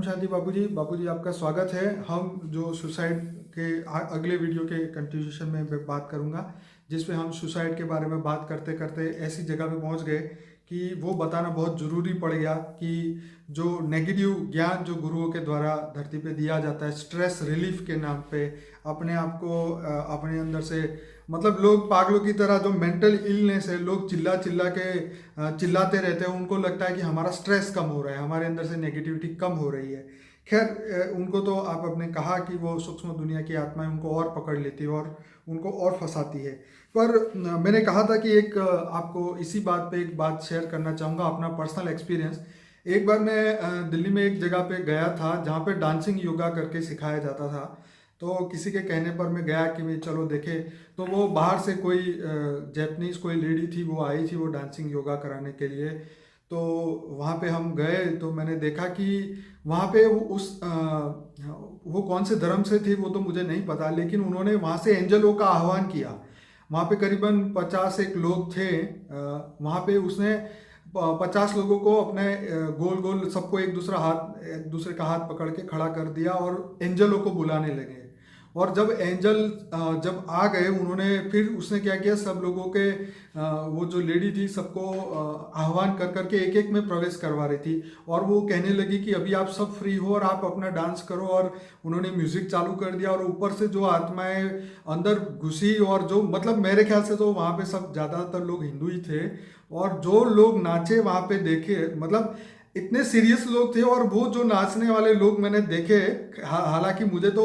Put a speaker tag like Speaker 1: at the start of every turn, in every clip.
Speaker 1: शांति बाबूजी आपका स्वागत है। हम जो सुसाइड के अगले वीडियो के कंटिन्यूशन में मैं बात करूंगा, जिसमें हम सुसाइड के बारे में बात करते करते ऐसी जगह पे पहुंच गए कि वो बताना बहुत ज़रूरी पड़ गया कि जो नेगेटिव ज्ञान जो गुरुओं के द्वारा धरती पे दिया जाता है स्ट्रेस रिलीफ के नाम पे, अपने आप को अपने अंदर से मतलब लोग पागलों की तरह जो मेंटल इलनेस है, लोग चिल्लाते रहते हैं। उनको लगता है कि हमारा स्ट्रेस कम हो रहा है, हमारे अंदर से नेगेटिविटी कम हो रही है। खैर उनको तो आप अपने कहा कि वो सूक्ष्म दुनिया की आत्माएं उनको और पकड़ लेती है और उनको और फंसाती है। पर मैंने कहा था कि एक आपको इसी बात पे एक बात शेयर करना चाहूँगा, अपना पर्सनल एक्सपीरियंस। एक बार मैं दिल्ली में एक जगह पे गया था जहाँ पे डांसिंग योगा करके सिखाया जाता था। तो किसी के कहने पर मैं गया कि भाई चलो देखे। तो वो बाहर से कोई जैपनीज कोई लेडी थी, वो आई थी वो डांसिंग योगा कराने के लिए। तो वहाँ पे हम गए तो मैंने देखा कि वहाँ पे वो कौन से धर्म से थी वो तो मुझे नहीं पता, लेकिन उन्होंने वहाँ से एंजलों का आह्वान किया। वहाँ पे करीबन 50 एक लोग थे। वहाँ पे उसने 50 लोगों को अपने गोल गोल सबको एक दूसरे का हाथ पकड़ के खड़ा कर दिया और एंजलों को बुलाने लगे। और जब एंजल जब आ गए, उन्होंने फिर उसने क्या किया, सब लोगों के वो जो लेडी थी सबको आह्वान कर करके एक एक में प्रवेश करवा रही थी। और वो कहने लगी कि अभी आप सब फ्री हो और आप अपना डांस करो। और उन्होंने म्यूजिक चालू कर दिया और ऊपर से जो आत्माएं अंदर घुसी, और जो मतलब मेरे ख्याल से तो वहाँ पे सब ज़्यादातर लोग हिंदू ही थे। और जो लोग नाचे वहाँ पे देखे, मतलब इतने सीरियस लोग थे। और वो जो नाचने वाले लोग मैंने देखे, हालांकि मुझे तो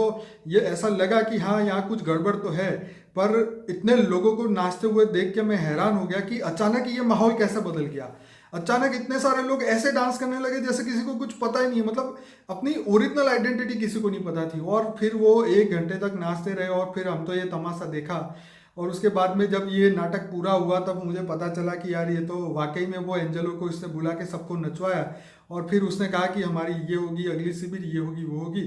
Speaker 1: ये ऐसा लगा कि हाँ यहाँ कुछ गड़बड़ तो है, पर इतने लोगों को नाचते हुए देख के मैं हैरान हो गया कि अचानक ये माहौल कैसे बदल गया। अचानक इतने सारे लोग ऐसे डांस करने लगे जैसे किसी को कुछ पता ही नहीं है, मतलब अपनी ओरिजिनल आइडेंटिटी किसी को नहीं पता थी। और फिर वो 1 घंटे तक नाचते रहे और फिर हम तो ये तमाशा देखा। और उसके बाद में जब ये नाटक पूरा हुआ तब मुझे पता चला कि यार ये तो वाकई में वो एंजलों को इसने बुला के सबको नचवाया। और फिर उसने कहा कि हमारी ये होगी अगली शिविर, ये होगी वो होगी।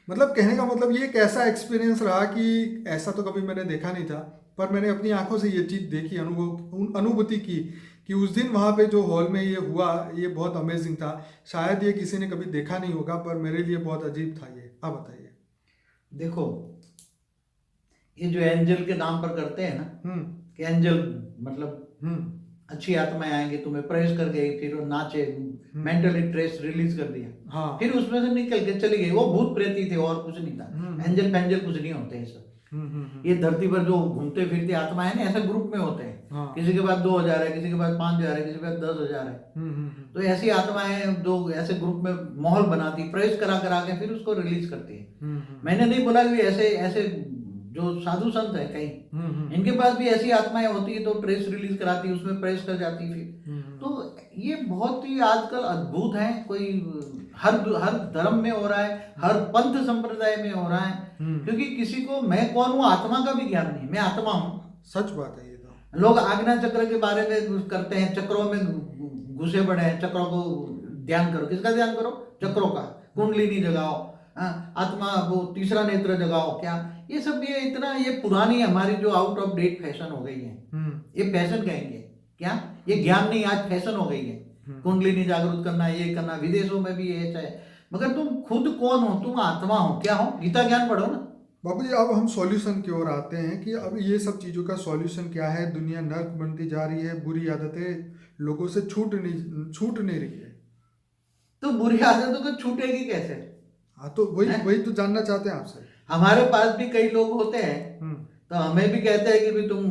Speaker 1: मतलब कहने का मतलब ये एक ऐसा एक्सपीरियंस रहा कि ऐसा तो कभी मैंने देखा नहीं था, पर मैंने अपनी आंखों से ये चीज़ देखी, अनुभूति की कि उस दिन वहाँ पे जो हॉल में ये हुआ ये बहुत अमेजिंग था। शायद ये किसी ने कभी देखा नहीं होगा, पर मेरे लिए बहुत अजीब था ये। आप बताइए।
Speaker 2: देखो, ये जो एंजल के नाम पर करते हैं ना कि एंजल मतलब अच्छी आत्माएं आएंगे तुम्हें प्रेस कर गई, फिर वो नाचे, मेंटली स्ट्रेस रिलीज कर दिया।
Speaker 1: हाँ।
Speaker 2: फिर उसमें से निकल के चली गई। वो भूत प्रेती थे और कुछ नहीं था। एंजल पेंजल कुछ नहीं होते हैं सब। ये धरती पर जो घूमते फिरते आत्माएं हैं ना, ऐसे ग्रुप में होते हैं।
Speaker 1: हाँ।
Speaker 2: किसी के पास 2000 है, किसी के पास 5000 है, किसी के पास 10,000 है। तो ऐसी आत्माएं जो ऐसे ग्रुप में माहौल बनाती, प्रेस करा करा के फिर उसको रिलीज करती है। मैंने नहीं बोला कि ऐसे ऐसे जो साधु संत है कई, इनके पास भी ऐसी आत्माएं होती है तो ट्रेस रिलीज कराती है, उसमें प्रेस कर जाती है फिर। तो ये बहुत ही आजकल अद्भुत है। कोई हर धर्म में हो रहा है, हर पंथ संप्रदाय में हो रहा है। क्योंकि किसी को मैं कौन हूँ आत्मा का भी ज्ञान नहीं। मैं आत्मा हूँ।
Speaker 1: सच बात है ये तो।
Speaker 2: लोग आज्ञा चक्र के बारे में करते हैं, चक्रों में घुसे पड़े हैं। चक्रों को ध्यान करो, किसका ध्यान करो? चक्रों का। कुंडलिनी जगाओ, आत्मा वो तीसरा नेत्र जगाओ। क्या ये सब ये इतना ये पुरानी हमारी जो आउट ऑफ डेट फैशन हो गई है। ये फैशन कहेंगे क्या? ये ज्ञान नहीं, आज फैशन हो गई है। कुंडलिनी जागृत करना, ये करना, विदेशों में भी ये है। मगर तुम खुद कौन हो? तुम आत्मा हो, क्या हो? गीता ज्ञान पढ़ो ना।
Speaker 1: बाबूजी अब हम सॉल्यूशन की ओर आते हैं कि अब ये सब चीज़ों का सॉल्यूशन क्या है। दुनिया नर्क बनती जा रही है, बुरी आदतें लोगों से छूट नहीं रही है।
Speaker 2: तो बुरी आदतों को छूटेगी कैसे?
Speaker 1: हाँ, तो वही तो जानना चाहते हैं आपसे।
Speaker 2: हमारे पास भी कई लोग होते हैं तो हमें भी कहते हैं कि भी तुम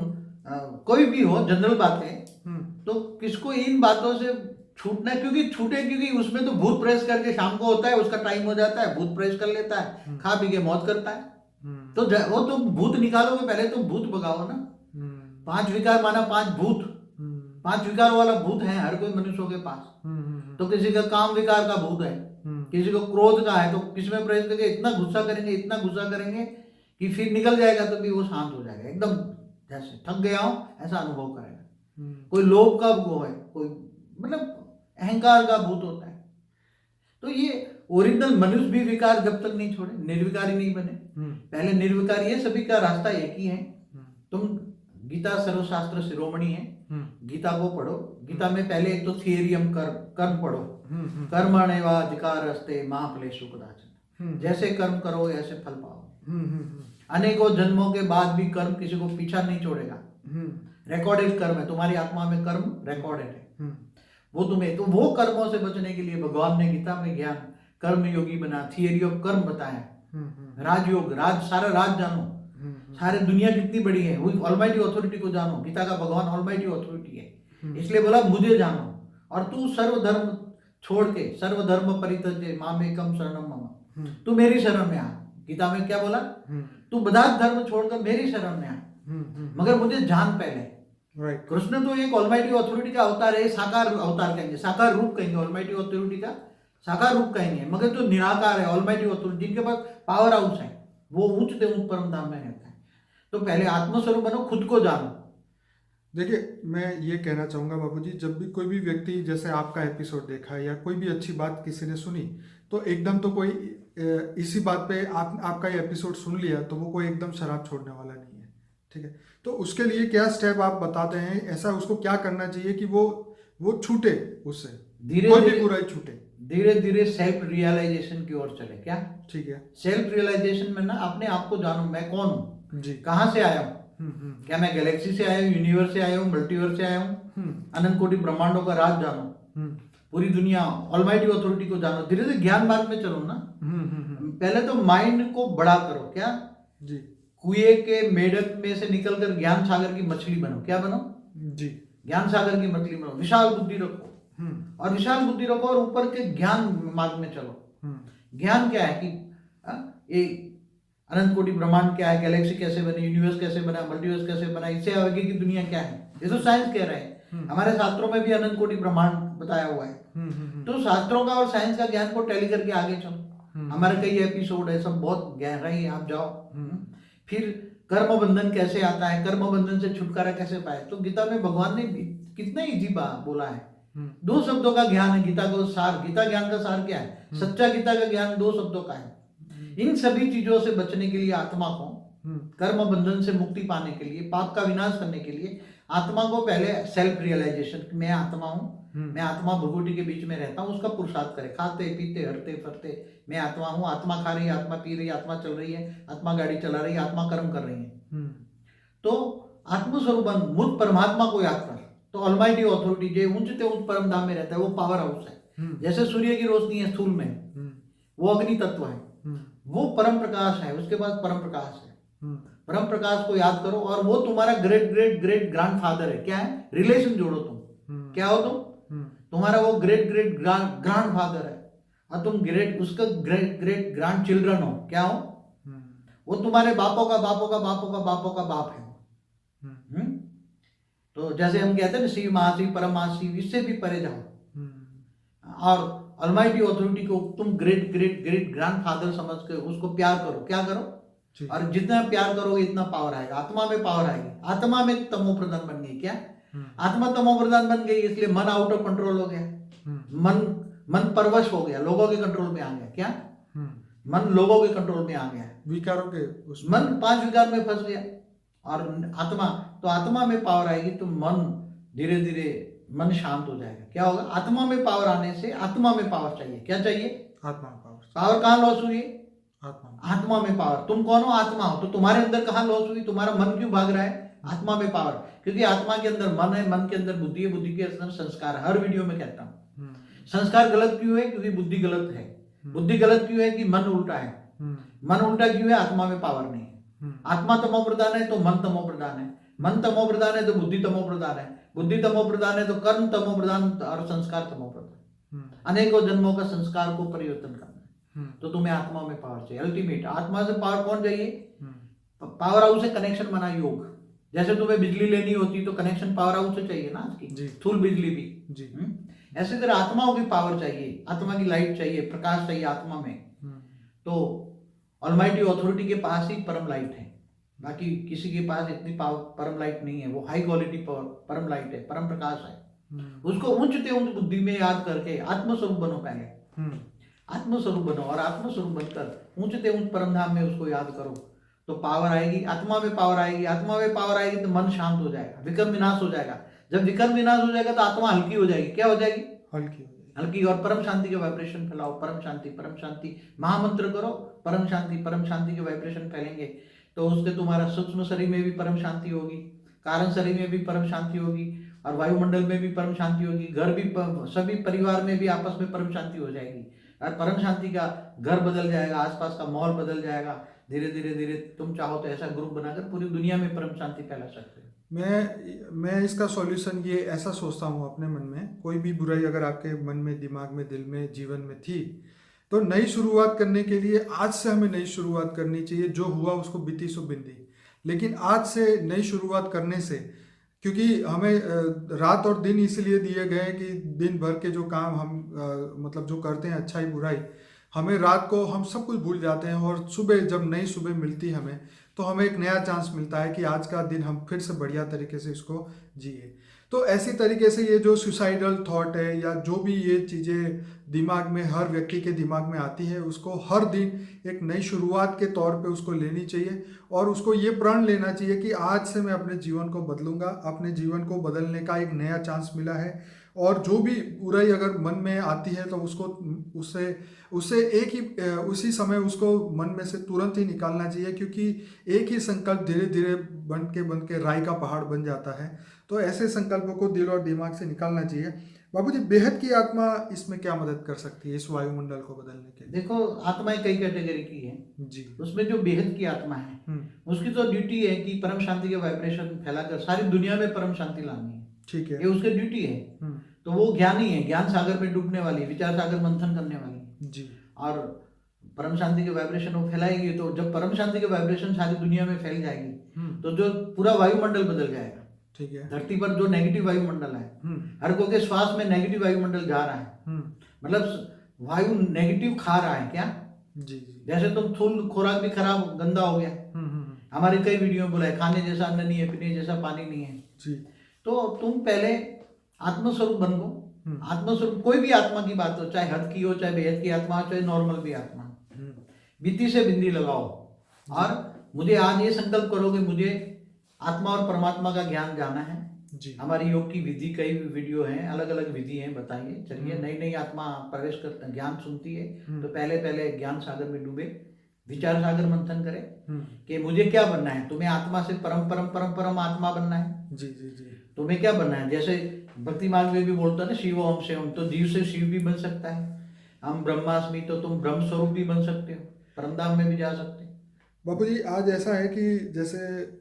Speaker 2: कोई भी हो, जनरल बातें, तो किसको इन बातों से छूटना है? क्योंकि उसमें तो भूत प्रेस करके शाम को होता है, उसका टाइम हो जाता है, भूत प्रेस कर लेता है, खा पी के मौत करता है। तो वो तुम भूत निकालोगे, पहले तुम भूत भगाओ ना। 5 विकार माना 5 भूत। 5 विकार वाला भूत है हर कोई मनुष्यों के पास। तो किसी का काम विकार का भूत है, किसी को क्रोध का है, तो किसमें प्रवेश करके इतना गुस्सा करेंगे कि फिर निकल जाएगा तो भी वो शांत हो जाएगा, एकदम जैसे थक गया हो ऐसा अनुभव करेगा। कोई लोभ का वो है, कोई मतलब अहंकार का भूत होता है। तो ये ओरिजिनल मनुष्य भी विकार जब तक नहीं छोड़े, निर्विकारी नहीं बने। पहले निर्विकारी, ये सभी का रास्ता एक ही है। तुम गीता सर्वशास्त्र शिरोमणि है, गीता को पढ़ो। गीता में पहले एक तो थियरी कर्म पढ़ो। कर्मण्येवाधिकारस्ते मा फलेषु कदाचन। जैसे कर्म करो ऐसे फल पाओ। अनेकों जन्मों के बाद भी कर्म किसी को पीछा नहीं छोड़ेगा। रिकॉर्डेड कर्म है, तुम्हारी आत्मा में कर्म रिकॉर्डेड है। वो तुम्हें, तो वो कर्मों से बचने के लिए भगवान ने गीता में ज्ञान कर्म योगी बना, थियरी ऑफ कर्म बताया। राजयोग, सारा राज जानो, सारे दुनिया कितनी बड़ी है, वो ऑलमाइटी अथॉरिटी को जानो। गीता का भगवान ऑलमाइटी अथॉरिटी है, इसलिए बोला मुझे जानो। और तू सर्वधर्म छोड़ के, सर्वधर्म परित्यज्य मामेकम शरणम मम, तू मेरी शरण में आ। गीता में क्या बोला? तू બધા धर्म छोड़कर मेरी शरण में आ, मगर मुझे जान पहले। कृष्ण तो एक ऑलमाइटी अथॉरिटी का अवतार है, साकार अवतार कहेंगे, साकार रूप कहेंगे, ऑलमाइटी अथॉरिटी का साकार रूप कहेंगे, मगर जो निराकार है ऑलमाइटी अथॉरिटी, जिनके पास पावर हाउस है, वो उच्चते उच्च परम धाम में रहता है। तो पहले आत्मस्वरूप बनो, खुद को जानो।
Speaker 1: देखिए, मैं ये कहना चाहूँगा बाबूजी, जब भी कोई भी व्यक्ति, जैसे आपका एपिसोड देखा है या कोई भी अच्छी बात किसी ने सुनी, तो एकदम तो कोई इसी बात पे आपका ये एपिसोड सुन लिया तो वो कोई एकदम शराब छोड़ने वाला नहीं है, ठीक है। तो उसके लिए क्या स्टेप आप बताते हैं, ऐसा उसको क्या करना चाहिए कि वो छूटे, उससे कोई भी बुराई छूटे,
Speaker 2: धीरे धीरे सेल्फ रियलाइजेशन की ओर चले। क्या? ठीक है। सेल्फ रियलाइजेशन में ना अपने आप को जानो, मैं कौन हूँ जी, कहाँ से आया हूँ, क्या मैं गैलेक्सी से आया हूँ, यूनिवर्स से आया हूँ, मल्टीवर्स से आया हूँ, अनंत कोटि ब्रह्मांडों का राज जानो, पूरी दुनिया ऑलमाइटी अथॉरिटी को जानो। धीरे धीरे ज्ञान मार्ग में चलो ना। पहले तो माइंड को बड़ा करो। क्या जी? कुएं के मेढक में से निकलकर ज्ञान सागर की मछली बनो। क्या बनो जी? ज्ञान सागर की मछली बनो। विशाल बुद्धि रखो, और विशाल बुद्धि रखो और ऊपर के ज्ञान मार्ग में चलो। ज्ञान क्या है कि ये अनंत कोटि ब्रह्मांड क्या है, गैलेक्सी कैसे बने, यूनिवर्स कैसे बना, मल्टीवर्स कैसे बना, इससे आगे की दुनिया क्या है, ये तो साइंस कह रहे हैं। हमारे शास्त्रों में भी अनंत कोटि ब्रह्मांड बताया हुआ है। तो शास्त्रों का और साइंस का ज्ञान को टैली करके आगे चलो। हमारे कई एपिसोड है, सब बहुत गहराई है, आप जाओ। फिर कर्म बंधन कैसे आता है, कर्म बंधन से छुटकारा कैसे पाए, तो गीता में भगवान ने कितना इजी बात बोला है। 2 शब्दों का ज्ञान है गीता को सार। गीता ज्ञान का सार क्या है? सच्चा गीता का ज्ञान 2 शब्दों का है। इन सभी चीजों से बचने के लिए आत्मा को, कर्म बंधन से मुक्ति पाने के लिए, पाप का विनाश करने के लिए आत्मा को पहले सेल्फ रियलाइजेशन, मैं आत्मा हूँ, मैं आत्मा भृगुटी के बीच में रहता हूँ, उसका पुरुषार्थ करे। खाते पीते हरते फरते मैं आत्मा हूँ। आत्मा खा रही है, आत्मा पी रही है, आत्मा चल रही है, आत्मा गाड़ी चला रही है, आत्मा कर्म कर रही है। तो आत्मस्वरूप मुझ परमात्मा को याद कर। तो ऑलमाइटी अथॉरिटी जो ऊंचते उच्च परम धाम में रहता है, वो पावर हाउस है। जैसे सूर्य की रोशनी है स्थूल में, वो अग्नि तत्व है, वो परम प्रकाश है, उसके पास परम प्रकाश है। परम प्रकाश को याद करो, और वो तुम्हारा great great great grand father है। क्या है? रिलेशन जोड़ो तुम। क्या हो तुम? तुम्हारा वो ग्रेट ग्रेट ग्रैंड फादर है, और तुम ग्रेट उसका ग्रेट ग्रेट ग्रैंड चिल्ड्रन हो। क्या हो? वो तुम्हारे बापों का बापों का बापों का बापों का बाप है। तो जैसे हम कहते हैं ना, शिव महाशिव परम महाशिव, इससे भी परे जाओ। और ऑलमाइटी अथॉरिटी को तुम great great great grand father समझ के उसको प्यार करो। क्या करो? और जितना प्यार करोगे इतना पावर आएगा, आत्मा में पावर आएगी। आत्मा में तमो प्रधान बन गई। क्या? आत्मा तमो प्रधान बन गई, इसलिए मन आउट ऑफ कंट्रोल हो गया। मन परवश हो गया, लोगों के कंट्रोल में आ गया। क्या? मन लोगों के कंट्रोल में आ गया, विकारों के मन 5 विकार में फंस गया। और आत्मा, तो आत्मा में पावर आएगी तो मन धीरे धीरे मन शांत हो जाएगा। क्या होगा? आत्मा में पावर आने से, आत्मा में पावर चाहिए। क्या चाहिए? आत्मा में पावर। पावर कहाँ लॉस हुई? आत्मा में पावर। तुम कौन हो? आत्मा हो। तो तुम्हारे अंदर कहाँ लॉस हुई? तुम्हारा मन क्यों भाग रहा है? आत्मा में पावर। क्योंकि आत्मा के अंदर मन है, मन के अंदर बुद्धि है, बुद्धि के अंदर संस्कार है। हर वीडियो में कहता हूँ, संस्कार गलत क्यों है? क्योंकि बुद्धि गलत है। बुद्धि गलत क्यों है? कि मन उल्टा है। मन उल्टा क्यों है? आत्मा में पावर नहीं है। आत्मा तमो प्रधान है तो मन तमो प्रधान है, मन तमो प्रधान है तो बुद्धि तमो प्रधान है, बुद्धि तमो प्रधान है तो कर्म तमो प्रधान और संस्कार तमो प्रधान। अनेकों जन्मों का संस्कार को परिवर्तन करना है। तो तुम्हें आत्मा में पावर चाहिए। अल्टीमेट आत्मा से पावर कौन चाहिए? पावर हाउस से कनेक्शन बना योग। जैसे तुम्हें बिजली लेनी होती तो कनेक्शन पावर हाउस से चाहिए ना, आज की स्थूल बिजली भी जी। ऐसे तरह आत्माओं की पावर चाहिए, आत्मा की लाइट चाहिए, प्रकाश चाहिए आत्मा में। तो ऑलमाइटी अथॉरिटी के पास ही परम लाइट है, बाकी किसी के पास इतनी पावर परम लाइट नहीं है। वो हाई क्वालिटी परम लाइट है, परम प्रकाश है। उसको ऊंचते ऊंच बुद्धि में याद करके आत्मस्वरूप बनो। पहले आत्मस्वरूप बनो, और आत्मस्वरूप बनकर ऊंचते ऊंच परम धाम में उसको याद करो तो पावर आएगी। आत्मा में पावर आएगी, आत्मा में पावर आएगी तो मन शांत हो जाएगा, विकर्म विनाश हो जाएगा। जब विकर्म विनाश हो जाएगा तो आत्मा हल्की हो जाएगी। क्या हो जाएगी? हल्की हो जाएगी। हल्की और परम शांति के वाइब्रेशन फैलाओ, परम शांति महामंत्र करो, परम शांति के वाइब्रेशन फैलेंगे तो उसके तुम्हारा सूक्ष्म शरीर में भी परम शांति होगी, कारण शरीर में भी परम शांति होगी, और वायुमंडल में भी परम शांति होगी, घर भी सभी परिवार में भी आपस में परम शांति हो जाएगी, और परम शांति का घर बदल जाएगा, आसपास का माहौल बदल जाएगा। धीरे धीरे धीरे तुम चाहो तो ऐसा ग्रुप बनाकर पूरी दुनिया में परम शांति फैला सकते हो।
Speaker 1: मैं इसका सॉल्यूशन ये ऐसा सोचता हूँ अपने मन में, कोई भी बुराई अगर आपके मन में, दिमाग में, दिल में, जीवन में थी, तो नई शुरुआत करने के लिए आज से हमें नई शुरुआत करनी चाहिए। जो हुआ उसको बीती सो बिंदी, लेकिन आज से नई शुरुआत करने से, क्योंकि हमें रात और दिन इसलिए दिए गए कि दिन भर के जो काम हम मतलब जो करते हैं, अच्छाई बुराई, हमें रात को हम सब कुछ भूल जाते हैं, और सुबह जब नई सुबह मिलती है हमें, तो हमें एक नया चांस मिलता है कि आज का दिन हम फिर से बढ़िया तरीके से इसको जिए। तो ऐसी तरीके से ये जो सुसाइडल थॉट है या जो भी ये चीज़ें दिमाग में, हर व्यक्ति के दिमाग में आती है, उसको हर दिन एक नई शुरुआत के तौर पे उसको लेनी चाहिए, और उसको ये प्रण लेना चाहिए कि आज से मैं अपने जीवन को बदलूंगा, अपने जीवन को बदलने का एक नया चांस मिला है। और जो भी बुराई अगर मन में आती है तो उसको उससे एक ही उसी समय उसको मन में से तुरंत ही निकालना चाहिए, क्योंकि एक ही संकल्प धीरे धीरे बन के राई का पहाड़ बन जाता है। तो ऐसे संकल्पों को दिल और दिमाग से निकालना चाहिए। बाबूजी, बेहद की आत्मा इसमें क्या मदद कर सकती है इस वायुमंडल को बदलने के लिए?
Speaker 2: देखो, आत्माएं कई कैटेगरी की है
Speaker 1: जी।
Speaker 2: उसमें जो बेहद की आत्मा है उसकी तो ड्यूटी है कि परम शांति के वाइब्रेशन फैलाकर सारी दुनिया में परम शांति लानी है।
Speaker 1: ठीक है,
Speaker 2: ये उसकी ड्यूटी है। तो वो ज्ञानी है, ज्ञान सागर में डूबने वाली, विचार सागर मंथन करने वाली
Speaker 1: जी।
Speaker 2: और परम शांति के वाइब्रेशन वो फैलाएगी। तो जब परम शांति के वाइब्रेशन सारी दुनिया में फैल जाएगी तो जो पूरा वायुमंडल बदल जाएगा।
Speaker 1: ठीक है।
Speaker 2: धरती पर जो नेगेटिव वायुमंडल है, हर कोई के श्वास में नेगेटिव वायुमंडल जा रहा है, मतलब वायु नेगेटिव खा रहा है क्या?
Speaker 1: जी।
Speaker 2: जैसे तुम थूल खोराक भी खराब गंदा हो गया। हमारे कई वीडियो में बोला है खाने जैसा अन्न नहीं है, पीने जैसा पानी नहीं है
Speaker 1: जी।
Speaker 2: तो तुम पहले आत्मस्वरूप बनो। आत्मस्वरूप कोई भी आत्मा की बात हो, चाहे हद की हो, चाहे बेहद की आत्मा हो, चाहे नॉर्मल भी आत्मा, बीती से बिंदी लगाओ और मुझे आज ये संकल्प करो कि मुझे आत्मा और परमात्मा का ज्ञान जाना है जी। हमारी योग की विधि, कई वीडियो हैं, अलग अलग विधि हैं, बताइए। चलिए, नई नई आत्मा प्रवेश करते ज्ञान सुनती है तो पहले ज्ञान सागर में डूबे, विचार सागर मंथन करे कि मुझे क्या बनना है। तुम्हें आत्मा से परम परम परम परम आत्मा बनना है। जी जी जी। तुम्हें क्या बनना है? जैसे भक्ति मार्ग में भी बोलता है ना, शिव ओम से ओम, तो जीव से शिव भी बन सकता है। हम ब्रह्मास्मि, तो तुम ब्रह्म स्वरूप भी बन सकते हो, परमधाम में भी जा सकते हो।
Speaker 1: बापू जी, आज ऐसा है कि जैसे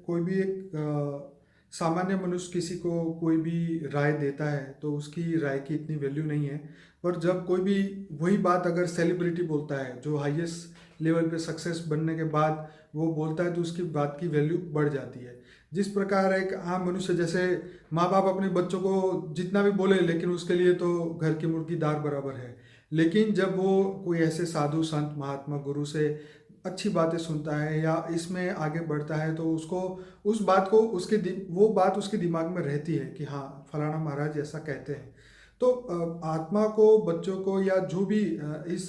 Speaker 1: कोई भी एक सामान्य मनुष्य किसी को कोई भी राय देता है तो उसकी राय की इतनी वैल्यू नहीं है, पर जब कोई भी वही बात अगर सेलिब्रिटी बोलता है, जो हाईएस्ट लेवल पे सक्सेस बनने के बाद वो बोलता है, तो उसकी बात की वैल्यू बढ़ जाती है। जिस प्रकार एक आम मनुष्य, जैसे माँ बाप अपने बच्चों को जितना भी बोले, लेकिन उसके लिए तो घर की मुर्गी दाल बराबर है, लेकिन जब वो कोई ऐसे साधु संत महात्मा गुरु से अच्छी बातें सुनता है या इसमें आगे बढ़ता है, तो उसको उस बात को वो बात उसके दिमाग में रहती है कि हाँ, फलाना महाराज ऐसा कहते हैं। तो आत्मा को, बच्चों को, या जो भी इस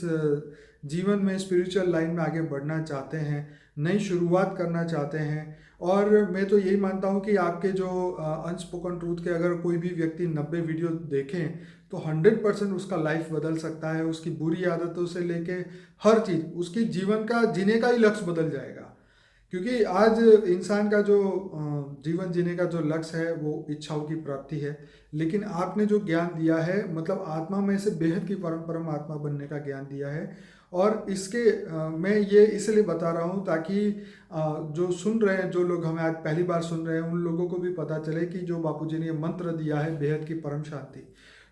Speaker 1: जीवन में स्पिरिचुअल लाइन में आगे बढ़ना चाहते हैं, नई शुरुआत करना चाहते हैं, और मैं तो यही मानता हूँ कि आपके जो अनस्पोकन ट्रूथ के अगर कोई भी व्यक्ति 90 वीडियो देखें तो 100% उसका लाइफ बदल सकता है। उसकी बुरी आदतों से लेके हर चीज़, उसकी जीवन का जीने का ही लक्ष्य बदल जाएगा। क्योंकि आज इंसान का जो जीवन जीने का जो लक्ष्य है वो इच्छाओं की प्राप्ति है, लेकिन आपने जो ज्ञान दिया है, मतलब आत्मा में से बेहद की परम आत्मा बनने का ज्ञान दिया है। और इसके मैं ये इसलिए बता रहा हूँ ताकि जो सुन रहे हैं, जो लोग हमें आज पहली बार सुन रहे हैं, उन लोगों को भी पता चले कि जो बापूजी ने ये मंत्र दिया है, बेहद की परम शांति।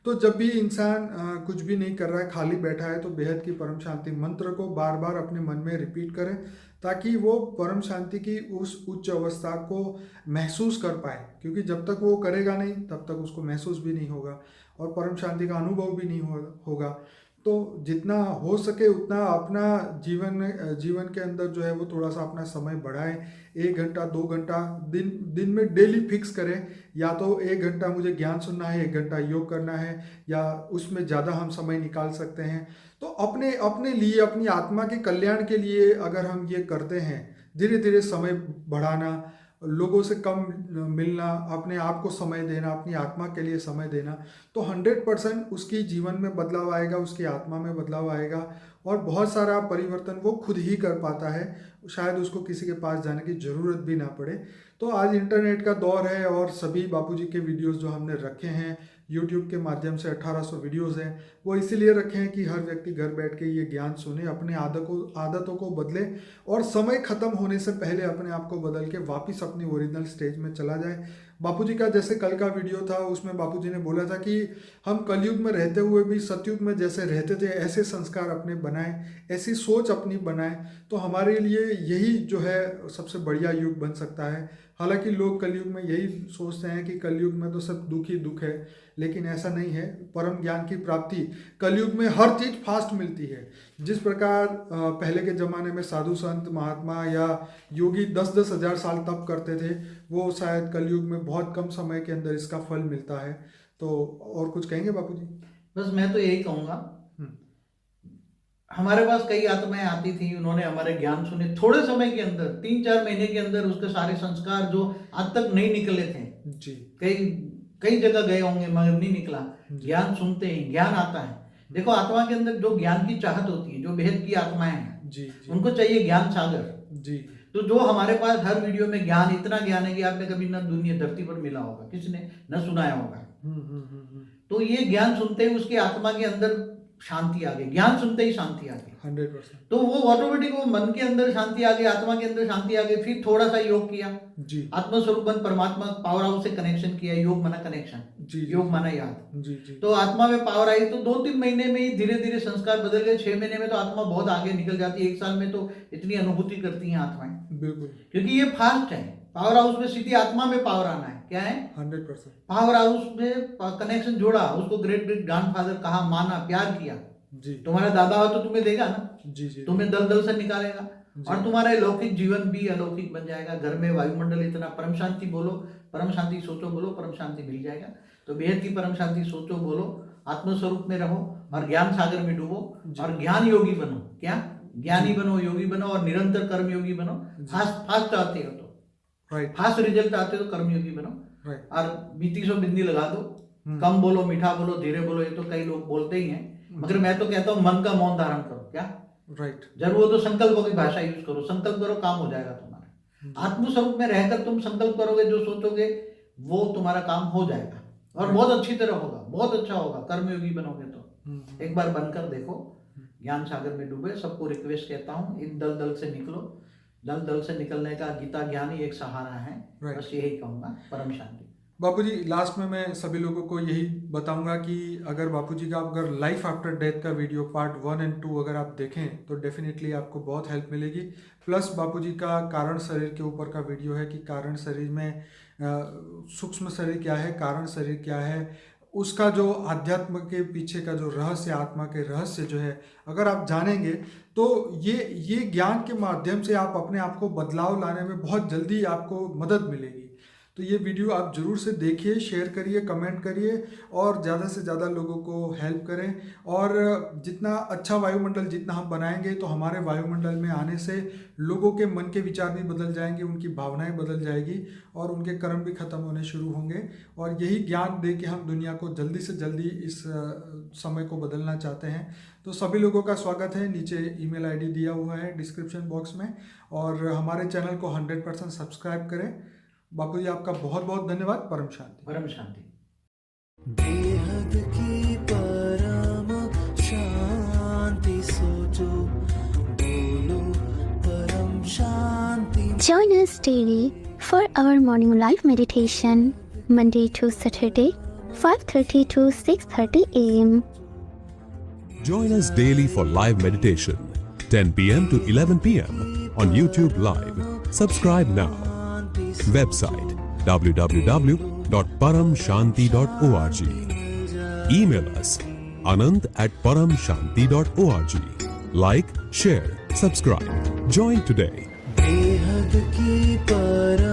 Speaker 1: तो जब भी इंसान कुछ भी नहीं कर रहा है, खाली बैठा है, तो बेहद की परम शांति मंत्र को बार बार अपने मन में रिपीट करें, ताकि वो परम शांति की उस उच्च अवस्था को महसूस कर पाए। क्योंकि जब तक वो करेगा नहीं, तब तक उसको महसूस भी नहीं होगा और परम शांति का अनुभव भी नहीं होगा। तो जितना हो सके उतना अपना जीवन के अंदर जो है वो थोड़ा सा अपना समय बढ़ाएं। 1 घंटा 2 घंटा दिन में डेली फिक्स करें, या तो 1 घंटा मुझे ज्ञान सुनना है, 1 घंटा योग करना है, या उसमें ज़्यादा हम समय निकाल सकते हैं। तो अपने लिए, अपनी आत्मा के कल्याण के लिए अगर हम ये करते हैं, धीरे धीरे समय बढ़ाना, लोगों से कम मिलना, अपने आप को समय देना, अपनी आत्मा के लिए समय देना, तो 100% उसकी जीवन में बदलाव आएगा, उसकी आत्मा में बदलाव आएगा और बहुत सारा परिवर्तन वो खुद ही कर पाता है, शायद उसको किसी के पास जाने की ज़रूरत भी ना पड़े। तो आज इंटरनेट का दौर है और सभी बापूजी के वीडियोस जो हमने रखे हैं यूट्यूब के माध्यम से 1800 वीडियोस हैं, वो इसीलिए रखे हैं कि हर व्यक्ति घर बैठ के ये ज्ञान सुने, अपने आदतों को बदले और समय ख़त्म होने से पहले अपने आप को बदल के वापस अपनी ओरिजिनल स्टेज में चला जाए। बापूजी का जैसे कल का वीडियो था उसमें बापूजी ने बोला था कि हम कलयुग में रहते हुए भी सतयुग में जैसे रहते थे ऐसे संस्कार अपने बनाएं, ऐसी सोच अपनी बनाएं, तो हमारे लिए यही जो है सबसे बढ़िया युग बन सकता है। हालांकि लोग कलयुग में यही सोचते हैं कि कलयुग में तो सब दुख ही दुख है, लेकिन ऐसा नहीं है। परम ज्ञान की प्राप्ति कलयुग में हर चीज़ फास्ट मिलती है। जिस प्रकार पहले के ज़माने में साधु संत महात्मा या योगी 10-10 हज़ार साल तप करते थे, वो शायद कलयुग में बहुत कम समय के अंदर इसका फल मिलता है। तो और कुछ कहेंगे बापूजी?
Speaker 2: बस मैं तो यही कहूँगा, हमारे पास कई आत्माएं आती थी, उन्होंने हमारे ज्ञान सुने, थोड़े समय के अंदर 3-4 महीने के अंदर उसके सारे संस्कार जो आज तक नहीं निकले थे
Speaker 1: जी,
Speaker 2: कई जगह गए होंगे मगर नहीं निकला। ज्ञान सुनते ही ज्ञान आता है। देखो आत्मा के अंदर जो ज्ञान की चाहत होती है, जो बेहद की आत्माएं हैं
Speaker 1: जी,
Speaker 2: उनको चाहिए ज्ञान सागर
Speaker 1: जी।
Speaker 2: तो जो हमारे पास हर वीडियो में ज्ञान, इतना ज्ञान है कि आपने कभी ना दुनिया धरती पर मिला होगा, किसी ने न सुनाया होगा। तो ये ज्ञान सुनते ही उसकी आत्मा के अंदर शांति आ गई, ज्ञान सुनते ही शांति आ गई
Speaker 1: 100%।
Speaker 2: तो वो ऑटोमेटिक वो मन के अंदर शांति आ गई, आत्मा के अंदर शांति आ गई। फिर थोड़ा सा योग किया
Speaker 1: जी,
Speaker 2: आत्मस्वरूप परमात्मा पावर हाउस से कनेक्शन किया, योग माना कनेक्शन
Speaker 1: जी,
Speaker 2: योग माना याद
Speaker 1: जी, जी।
Speaker 2: तो आत्मा में पावर आई तो 2-3 महीने में ही धीरे धीरे संस्कार बदल गए। 6 महीने में तो आत्मा बहुत आगे निकल जाती है, 1 साल में तो इतनी अनुभूति करती हैं आत्माएं,
Speaker 1: बिल्कुल,
Speaker 2: क्योंकि ये फास्ट है। पावर हाउस में सीधी आत्मा में पावर आना है, क्या है
Speaker 1: 100%।
Speaker 2: पावर हाउस में कनेक्शन जोड़ा, उसको ग्रेट ग्रेट ग्रैंडफादर कहा, माना, प्यार किया।
Speaker 1: जी,
Speaker 2: तुम्हारा दादा हो तो तुम्हें देगा ना,
Speaker 1: जी, जी,
Speaker 2: तुम्हें दलदल से निकालेगा और तुम्हारा लौकिक जीवन भी अलौकिक बन जाएगा। घर में वायुमंडल इतना परम शांति बोलो, परम शांति सोचो बोलो, परम शांति मिल जाएगा। तो बेहद की परम शांति सोचो बोलो, आत्मस्वरूप में रहो और ज्ञान सागर में डूबो और ज्ञान योगी बनो। क्या ज्ञानी बनो, योगी बनो और निरंतर कर्म योगी बनो। फास्ट चाहते हो तो
Speaker 1: राइट,
Speaker 2: फास्ट रिजल्ट आते हो तो कर्म योगी बनो
Speaker 1: राइट,
Speaker 2: और बीती सो बिंदी लगा दो, कम बोलो, मीठा बोलो, धीरे बोलो। ये तो कई लोग बोलते ही हैं, मगर मैं तो कहता हूँ मन का मौन धारण करो। क्या
Speaker 1: राइट,
Speaker 2: जरूर हो तो संकल्पों की भाषा यूज करो, संकल्प करो, काम हो जाएगा तुम्हारा। आत्मस्वरूप में रहकर तुम संकल्प करोगे, जो सोचोगे वो तुम्हारा काम हो जाएगा और बहुत अच्छी तरह होगा, बहुत अच्छा होगा। कर्मयोगी बनोगे तो एक बार बनकर देखो, ज्ञान सागर में डूबे। सबको रिक्वेस्ट कहता हूँ, इन दलदल से निकलो। दलदल से निकलने का गीता ज्ञान ही एक सहारा है। बस यही कहूँगा, परम शांति।
Speaker 1: बापूजी लास्ट में मैं सभी लोगों को यही बताऊंगा कि अगर बापूजी का अगर लाइफ आफ्टर डेथ का वीडियो पार्ट 1 और 2 अगर आप देखें तो डेफिनेटली आपको बहुत हेल्प मिलेगी। प्लस बापूजी का कारण शरीर के ऊपर का वीडियो है कि कारण शरीर में सूक्ष्म शरीर क्या है, कारण शरीर क्या है, उसका जो आध्यात्म के पीछे का जो रहस्य, आत्मा के रहस्य जो है, अगर आप जानेंगे तो ये ज्ञान के माध्यम से आप अपने आप को बदलाव लाने में बहुत जल्दी आपको मदद मिलेगी। तो ये वीडियो आप ज़रूर से देखिए, शेयर करिए, कमेंट करिए और ज़्यादा से ज़्यादा लोगों को हेल्प करें। और जितना अच्छा वायुमंडल जितना हम बनाएंगे तो हमारे वायुमंडल में आने से लोगों के मन के विचार भी बदल जाएंगे, उनकी भावनाएं बदल जाएगी और उनके कर्म भी खत्म होने शुरू होंगे। और यही ज्ञान दे के हम दुनिया को जल्दी से जल्दी इस समय को बदलना चाहते हैं। तो सभी लोगों का स्वागत है। नीचे ईमेल आईडी दिया हुआ है डिस्क्रिप्शन बॉक्स में और हमारे चैनल को 100% सब्सक्राइब करें। बापूजी आपका बहुत बहुत धन्यवाद। परम शांति।
Speaker 2: परम शांति।
Speaker 3: बेहद की परम शांति सोचो, बोलो परम शांति।
Speaker 4: Join us daily for our morning live meditation, Monday to Saturday, 5:30 to 6:30 a.m.
Speaker 5: Join us daily for live meditation, 10 p.m. to 11 p.m. on YouTube Live. Subscribe now. Website www.paramshanti.org. Email us anant@paramshanti.org. Like, share, subscribe. Join today.
Speaker 3: बेहद की परम